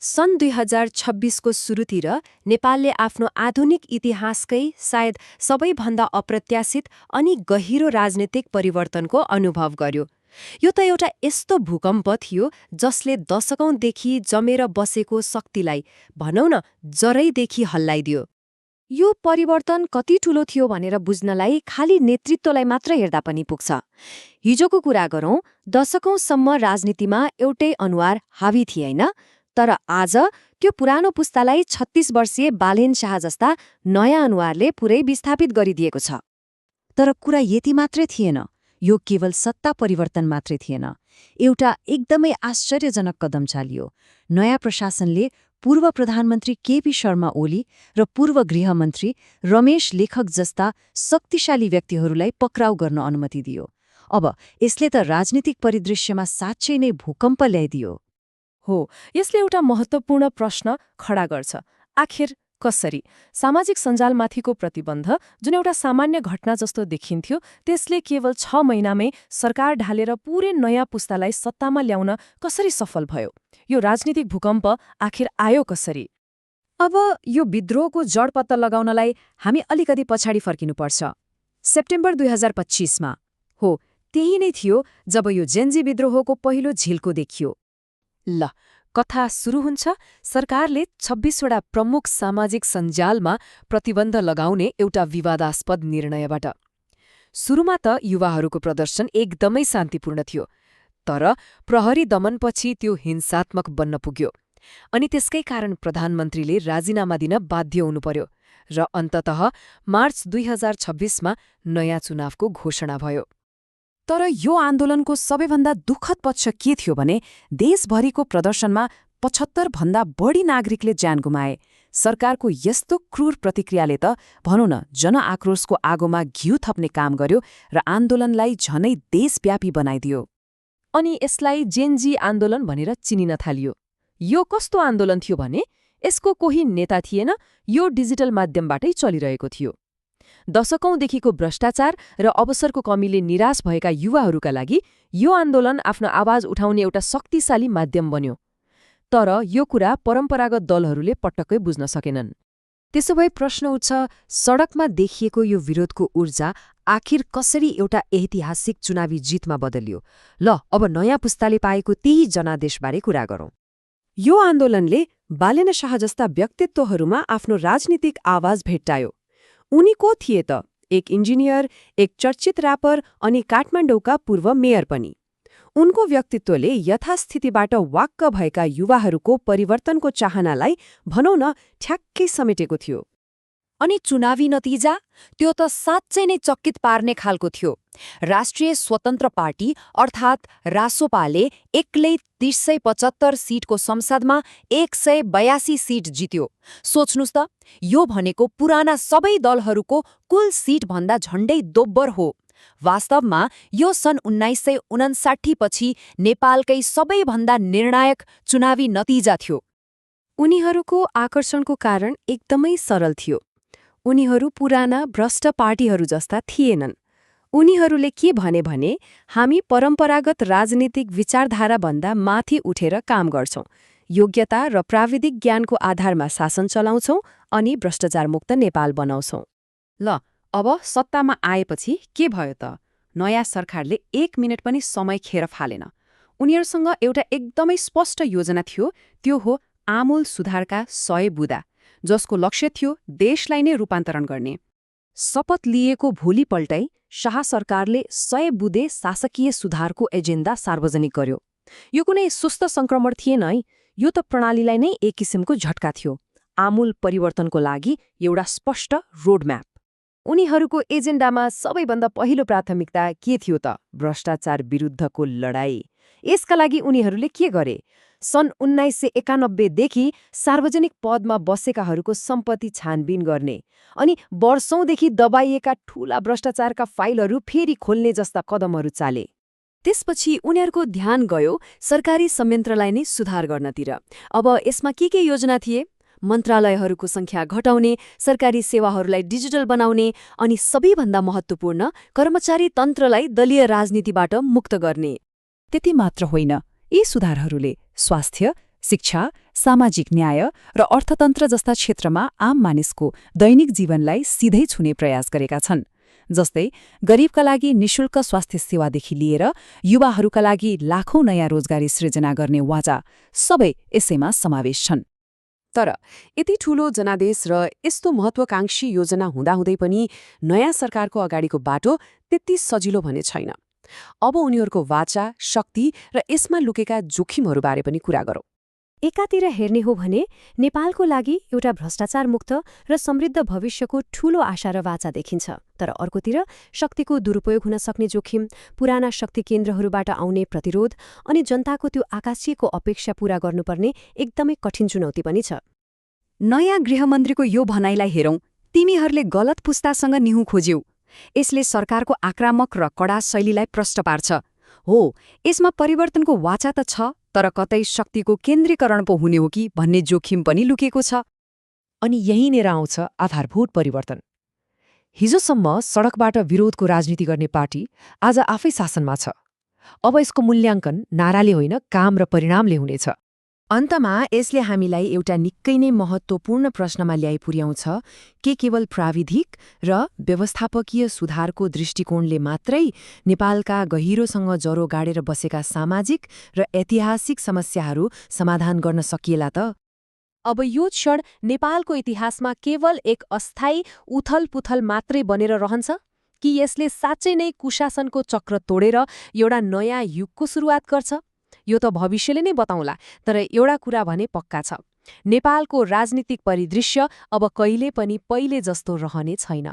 सन् 2026को सुरुतिर नेपालले आफ्नो आधुनिक इतिहासकै सायद सबैभन्दा अप्रत्याशित अनि गहिरो राजनीतिक परिवर्तनको अनुभव गर्यो। यो त एउटा यस्तो भूकम्प थियो जसले दशकौंदेखि जमेर बसेको शक्तिलाई भनौं न जरैदेखि हल्लाइदियो। यो परिवर्तन कति ठूलो थियो भनेर बुझ्नलाई खाली नेतृत्वलाई मात्र हेर्दा पनि पुग्छ। हिजोको कुरा गरौं, दशकौंसम्म राजनीतिमा एउटै अनुहार हावी थिए हैन, तर आज त्यो पुरानो पुस्तालाई 36 वर्षीय बालेन शाह जस्ता नयाँ अनुहारले पुरै विस्थापित गरिदिएको छ। तर कुरा यति मात्रै थिएन, यो केवल सत्ता परिवर्तन मात्रै थिएन, एउटा एकदमै आश्चर्यजनक कदम चालियो। नयाँ प्रशासनले पूर्व प्रधानमन्त्री केपी शर्मा ओली र पूर्व गृहमन्त्री रमेश लेखक जस्ता शक्तिशाली व्यक्तिहरूलाई पक्राउ गर्न अनुमति दियो। अब यसले त राजनीतिक परिदृश्यमा साँच्चै नै भूकम्प ल्याइदियो। हो, यसले एउटा महत्त्वपूर्ण प्रश्न खडा गर्छ। आखिर कसरी? सामाजिक सञ्जालमाथिको प्रतिबन्ध, जुन एउटा सामान्य घटना जस्तो देखिन्थ्यो, त्यसले केवल 6 महिनामै सरकार ढालेर पूरै नयाँ पुस्तालाई सत्तामा ल्याउन कसरी सफल भयो? यो राजनीतिक भूकम्प आखिर आयो कसरी? अब यो विद्रोहको जड पत्ता लगाउनलाई हामी अलिकति पछाडि फर्किनुपर्छ। सेप्टेम्बर 2025मा हो, त्यही नै थियो जब यो जेन्जी विद्रोहको पहिलो झिल्को देखियो। ल, कथा सुरु हुन्छ सरकारले 26वटा प्रमुख सामाजिक सञ्जालमा प्रतिबन्ध लगाउने एउटा विवादास्पद निर्णयबाट। सुरुमा त युवाहरूको प्रदर्शन एकदमै शान्तिपूर्ण थियो, तर प्रहरी दमनपछि त्यो हिंसात्मक बन्न पुग्यो। अनि त्यसकै कारण प्रधानमन्त्रीले राजीनामा दिन बाध्य हुनु पर्यो र अन्ततः मार्च 2026मा नयाँ चुनावको घोषणा भयो। तर यो आन्दोलनको सबैभन्दा दुःखद पक्ष के थियो भने देशभरिको प्रदर्शनमा 75 भन्दा बढी नागरिकले ज्यान गुमाए। सरकारको यस्तो क्रूर प्रतिक्रियाले त भनौं न जनआक्रोशको आगोमा घिउ थप्ने काम गर्यो र आन्दोलनलाई झनै देशव्यापी बनाइदियो। अनि यसलाई जेनजी आन्दोलन भनेर चिनिन थालियो। यो कस्तो आन्दोलन थियो भने यसको कोही नेता थिएन, यो डिजिटल माध्यमबाटै चलिरहेको थियो। दशकौंदेखिको भ्रष्टाचार र अवसरको कमीले निराश भएका युवाहरूका लागि यो आन्दोलन आफ्नो आवाज उठाउने एउटा शक्तिशाली माध्यम बन्यो। तर यो कुरा परम्परागत दलहरूले पटक्कै बुझ्न सकेनन्। त्यसो भए प्रश्न उठ्छ, सडकमा देखिएको यो विरोधको ऊर्जा आखिर कसरी एउटा ऐतिहासिक चुनावी जितमा बदलियो? ल, अब नयाँ पुस्ताले पाएको त्यही जनादेशबारे कुरा गरौं। यो आन्दोलनले बालेन शाह जस्ता व्यक्तित्वहरूमा आफ्नो राजनीतिक आवाज भेट्टायो। उनी को थिए त? एक इन्जिनियर, एक चर्चित र्यापर अनि काठमाडौँका पूर्व मेयर पनि। उनको व्यक्तित्वले यथास्थितिबाट वाक्क भएका युवाहरूको परिवर्तनको चाहनालाई भनौं न ठ्याक्कै समेटेको थियो। अनि चुनावी नतिजा? त्यो त साँच्चै नै चकित पार्ने खालको थियो। राष्ट्रिय स्वतन्त्र पार्टी अर्थात् रासोपाले एक्लै 375 सिटको संसदमा 182 सिट जित्यो। सोच्नुस् त, यो भनेको पुराना सबै दलहरूको कुल सिटभन्दा झण्डै दोब्बर हो। वास्तवमा यो सन् 1959 पछि नेपालकै सबैभन्दा निर्णायक चुनावी नतिजा थियो। उनीहरूको आकर्षणको कारण एकदमै सरल थियो। उनीहरू पुराना भ्रष्ट पार्टीहरू जस्ता थिएनन्। उनीहरूले के भने हामी परम्परागत राजनीतिक विचारधाराभन्दा माथि उठेर काम गर्छौं, योग्यता र प्राविधिक ज्ञानको आधारमा शासन चलाउँछौं अनि भ्रष्टाचारमुक्त नेपाल बनाउँछौं। ल, अब सत्तामा आएपछि के भयो त? नयाँ सरकारले 1 मिनेट पनि समय खेर फालेन। उनीहरूसँग एउटा एकदमै स्पष्ट योजना थियो, त्यो हो आमूल सुधारका 100 बुँदा, जसको लक्ष्य थियो देशलाई नै रूपान्तरण गर्ने। शपथ लिएको भोलिपल्टै शाह सरकारले 100 बुँदे शासकीय सुधारको एजेन्डा सार्वजनिक गर्यो। यो कुनै सुस्त संक्रमण थिएन है, यो त प्रणालीलाई नै एक किसिमको झट्का थियो। आमूल परिवर्तनको लागि एउटा स्पष्ट रोडम्याप। उनीहरूको एजेन्डामा सबैभन्दा पहिलो प्राथमिकता के थियो त? भ्रष्टाचार विरुद्धको लडाईँ। यसका लागि उनीहरूले के गरे? सन् 1991 देखि सार्वजनिक पदमा बसेकाहरूको सम्पत्ति छानबिन गर्ने अनि वर्षौंदेखि दबाइएका ठूला भ्रष्टाचारका फाइलहरू फेरि खोल्ने जस्ता कदमहरू चाले। त्यसपछि उनीहरूको ध्यान गयो सरकारी संयन्त्रलाई नै सुधार गर्नतिर। अब यसमा के योजना थिए? मन्त्रालयहरूको संख्या घटाउने, सरकारी सेवाहरूलाई डिजिटल बनाउने अनि सबैभन्दा महत्त्वपूर्ण कर्मचारी तन्त्रलाई दलीय राजनीतिबाट मुक्त गर्ने। त्यति मात्र होइन, यी सुधारहरूले स्वास्थ्य, शिक्षा, सामाजिक न्याय र अर्थतन्त्र जस्ता क्षेत्रमा आम मानिसको दैनिक जीवनलाई सिधै छुने प्रयास गरेका छन्। जस्तै गरिबका लागि निशुल्क स्वास्थ्य सेवादेखि लिएर युवाहरूका लागि लाखौं नयाँ रोजगारी सृजना गर्ने वाचा सबै यसैमा समावेश छन्। तर यति ठूलो जनादेश र यस्तो महत्वाकांक्षी योजना हुँदाहुँदै पनि नयाँ सरकारको अगाडिको बाटो त्यति सजिलो भने छैन। अब उनीहरूको वाचा, शक्ति र यसमा लुकेका जोखिमहरूबारे पनि कुरा गरौँ। एकातिर हेर्ने हो भने नेपालको लागि एउटा भ्रष्टाचारमुक्त र समृद्ध भविष्यको ठूलो आशा र वाचा देखिन्छ। तर अर्कोतिर शक्तिको दुरुपयोग हुन सक्ने जोखिम, पुराना शक्ति केन्द्रहरूबाट आउने प्रतिरोध अनि जनताको त्यो आकाशीयको अपेक्षा पूरा गर्नुपर्ने एकदमै कठिन चुनौती पनि छ। नयाँ गृहमन्त्रीको यो भनाइलाई हेरौँ, तिमीहरूले गलत पुस्तासँग निहुँ खोज्यौ। यसले सरकारको आक्रामक र कडा शैलीलाई प्रष्ट पार्छ। हो, यसमा परिवर्तनको वाचा त छ, तर कतै शक्तिको केन्द्रीकरण पो हुने हो कि भन्ने जोखिम पनि लुकेको छ। अनि यहीँनिर आउँछ आधारभूत परिवर्तन। हिजोसम्म सडकबाट विरोधको राजनीति गर्ने पार्टी आज आफै शासनमा छ। अब यसको मूल्याङ्कन नाराले होइन, काम र परिणामले हुनेछ। अन्तमा यसले हामीलाई एउटा निकै नै महत्त्वपूर्ण प्रश्नमा ल्याइ पुर्याउँछ के केवल प्राविधिक र व्यवस्थापकीय सुधारको दृष्टिकोणले मात्रै नेपालका गहिरोसँग जरो गाडेर बसेका सामाजिक र ऐतिहासिक समस्याहरू समाधान गर्न सकिएला त? अब यो क्षण नेपालको इतिहासमा केवल एक अस्थायी उथलपुथल मात्रै बनेर रहन्छ कि यसले साँच्चै नै कुशासनको चक्र तोडेर एउटा नयाँ युगको सुरुवात गर्छ? यो त भविष्यले नै बताउँला, तर एउटा कुरा भने पक्का छ, नेपालको राजनीतिक परिदृश्य अब कहिले पनि पहिले जस्तो रहने छैन।